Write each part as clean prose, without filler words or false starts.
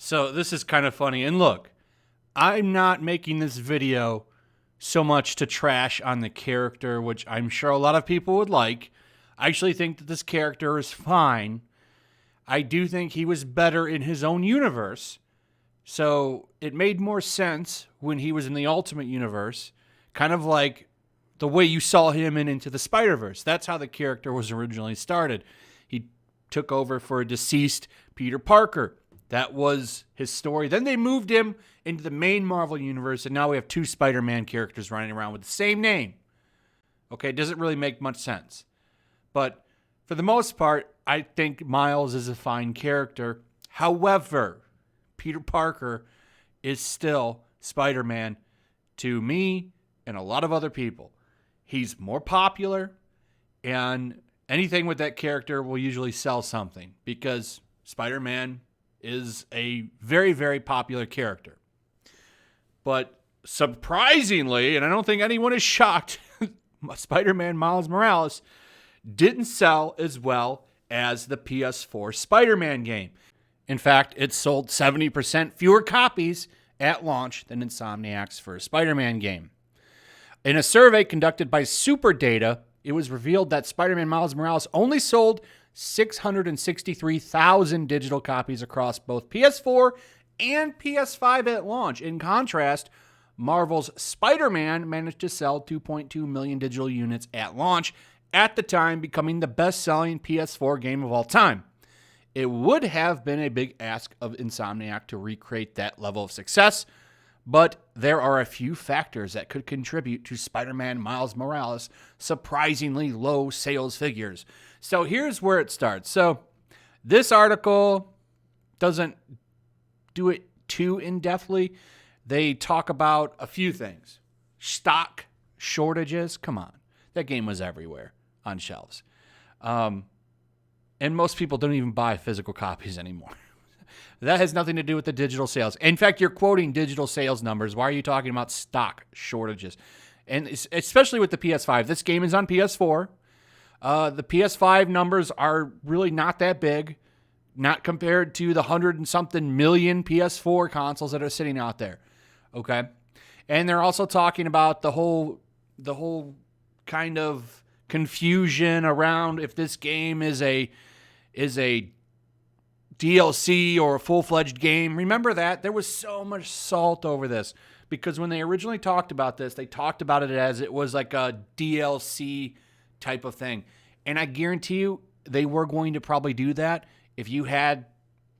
So this is kind of funny. And look, I'm not making this video so much to trash on the character, which I'm sure a lot of people would like. I actually think that this character is fine. I do think he was better in his own universe. So it made more sense when he was in the Ultimate Universe, kind of like the way you saw him in Into the Spider-Verse. That's how the character was originally started. He took over for a deceased Peter Parker. That was his story. Then they moved him into the main Marvel Universe, and now we have two Spider-Man characters running around with the same name. Okay, it doesn't really make much sense. But for the most part, I think Miles is a fine character. However, Peter Parker is still Spider-Man to me and a lot of other people. He's more popular, and anything with that character will usually sell something because Spider-Man is a very, very popular character. But surprisingly, and I don't think anyone is shocked, Spider-Man Miles Morales didn't sell as well as the PS4 Spider-Man game. In fact, it sold 70% fewer copies at launch than Insomniac's first Spider-Man game. In a survey conducted by SuperData, it was revealed that Spider-Man Miles Morales only sold 663,000 digital copies across both PS4 and PS5 at launch. In contrast, Marvel's Spider-Man managed to sell 2.2 million digital units at launch, at the time becoming the best-selling PS4 game of all time. It would have been a big ask of Insomniac to recreate that level of success, but there are a few factors that could contribute to Spider-Man Miles Morales' surprisingly low sales figures. So here's where it starts. So this article doesn't do it too in-depthly. They talk about a few things. Stock shortages. Come on. That game was everywhere on shelves. And most people don't even buy physical copies anymore. That has nothing to do with the digital sales. In fact, you're quoting digital sales numbers. Why are you talking about stock shortages? And especially with the PS5. This game is on PS4. The PS5 numbers are really not that big, not compared to the 100 and something million PS4 consoles that are sitting out there. Okay? And they're also talking about the whole kind of confusion around if this game is a DLC or a full-fledged game. Remember that? There was so much salt over this because when they originally talked about this, they talked about it as it was like a DLC type of thing. And I guarantee you they were going to probably do that. If you had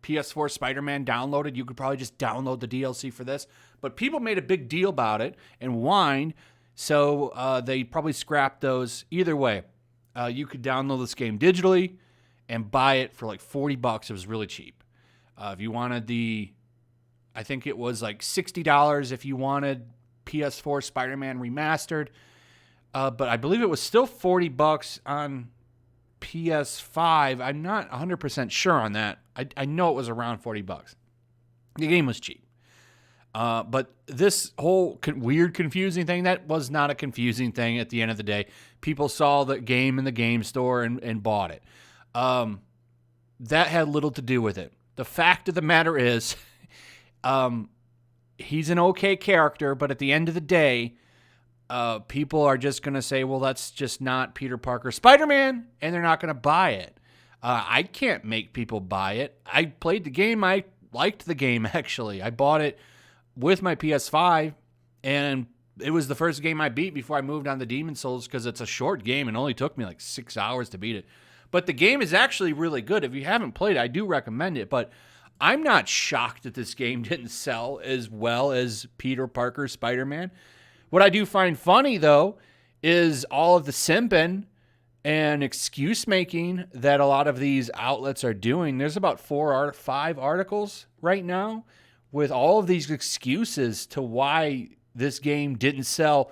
PS4 Spider-Man downloaded, you could probably just download the DLC for this. But people made a big deal about it and whined, so they probably scrapped those. Either way, you could download this game digitally and buy it for like $40. It was really cheap. If you wanted I think it was like $60 if you wanted PS4 Spider-Man Remastered. But I believe it was still $40 on PS5. I'm not 100% sure on that. I know it was around $40. The game was cheap. But this whole weird, confusing thing, that was not a confusing thing at the end of the day. People saw the game in the game store and bought it. That had little to do with it. The fact of the matter is, he's an okay character, but at the end of the day, people are just going to say, well, that's just not Peter Parker Spider-Man, and they're not going to buy it. I can't make people buy it. I played the game. I liked the game, actually. I bought it with my PS5, and it was the first game I beat before I moved on to Demon's Souls because it's a short game and only took me like 6 hours to beat it. But the game is actually really good. If you haven't played it, I do recommend it. But I'm not shocked that this game didn't sell as well as Peter Parker Spider-Man. What I do find funny, though, is all of the simping and excuse-making that a lot of these outlets are doing. There's about 4 or 5 articles right now with all of these excuses to why this game didn't sell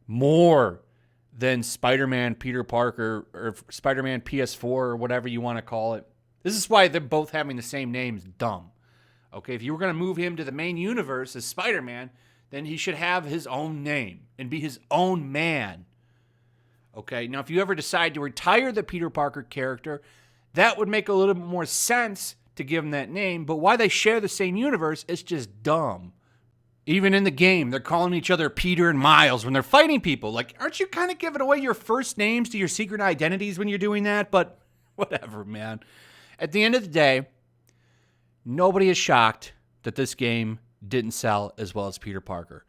more than Spider-Man Peter Parker or Spider-Man PS4 or whatever you want to call it. This is why they're both having the same names. Dumb. Okay, if you were going to move him to the main universe as Spider-Man, then he should have his own name and be his own man. Okay, now if you ever decide to retire the Peter Parker character, that would make a little bit more sense to give him that name, but why they share the same universe is just dumb. Even in the game, they're calling each other Peter and Miles when they're fighting people. Like, aren't you kind of giving away your first names to your secret identities when you're doing that? But whatever, man. At the end of the day, nobody is shocked that this game didn't sell as well as Peter Parker.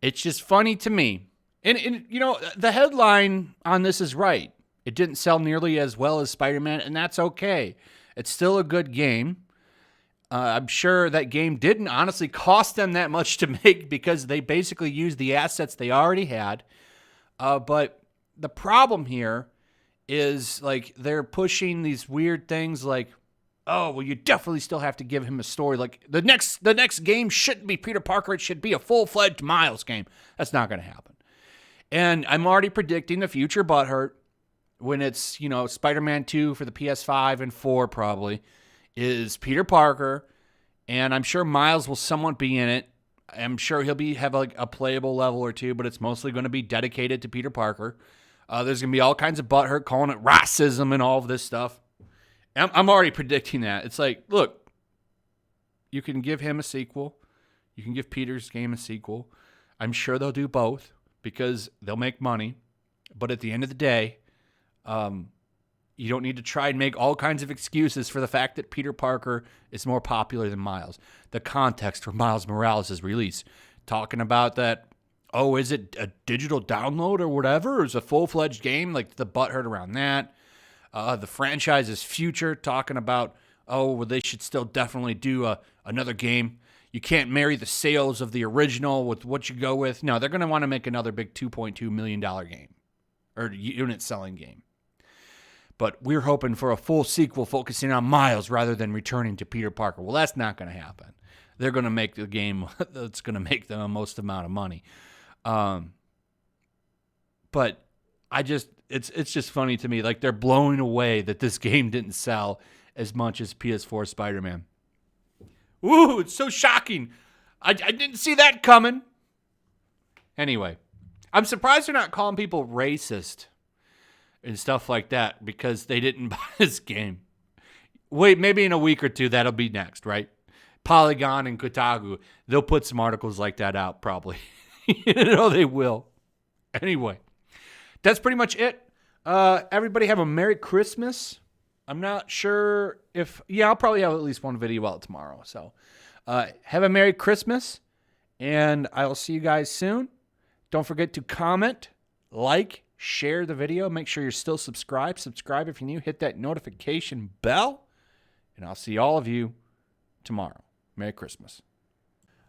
It's just funny to me. And you know, the headline on this is right. It didn't sell nearly as well as Spider-Man, and that's okay. It's still a good game. I'm sure that game didn't honestly cost them that much to make because they basically used the assets they already had. But the problem here is like they're pushing these weird things like, oh, well, you definitely still have to give him a story. Like the next game shouldn't be Peter Parker. It should be a full-fledged Miles game. That's not going to happen. And I'm already predicting the future butthurt when it's, you know, Spider-Man 2 for the PS5 and 4 probably is Peter Parker, and I'm sure Miles will somewhat be in it. I'm sure he'll have like a playable level or two, but it's mostly going to be dedicated to Peter Parker. There's going to be all kinds of butthurt calling it racism and all of this stuff. I'm already predicting that. It's like, look, you can give him a sequel. You can give Peter's game a sequel. I'm sure they'll do both because they'll make money. But at the end of the day, you don't need to try and make all kinds of excuses for the fact that Peter Parker is more popular than Miles. The context for Miles Morales' release, talking about that, oh, is it a digital download or whatever? Or is it a full-fledged game? Like the butthurt around that. The franchise's future, talking about, oh, well, they should still definitely do another game. You can't marry the sales of the original with what you go with. No, they're going to want to make another big $2.2 million game or unit-selling game. But we're hoping for a full sequel focusing on Miles rather than returning to Peter Parker. Well, that's not going to happen. They're going to make the game that's going to make them the most amount of money. But it's just funny to me. Like they're blowing away that this game didn't sell as much as PS4 Spider-Man. Ooh, it's so shocking. I didn't see that coming. Anyway, I'm surprised they're not calling people racist and stuff like that because they didn't buy this game. Wait, maybe in a week or two that'll be next, right? Polygon and Kotaku, they'll put some articles like that out probably. You know they will. Anyway, that's pretty much it. Everybody have a Merry Christmas. I'm not sure if... Yeah, I'll probably have at least one video out tomorrow. So have a Merry Christmas, and I'll see you guys soon. Don't forget to comment, like, share the video. Make sure you're still subscribed. Subscribe if you're new. Hit that notification bell. And I'll see all of you tomorrow. Merry Christmas.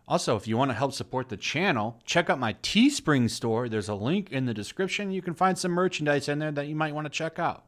Also, if you want to help support the channel, check out my Teespring store. There's a link in the description. You can find some merchandise in there that you might want to check out.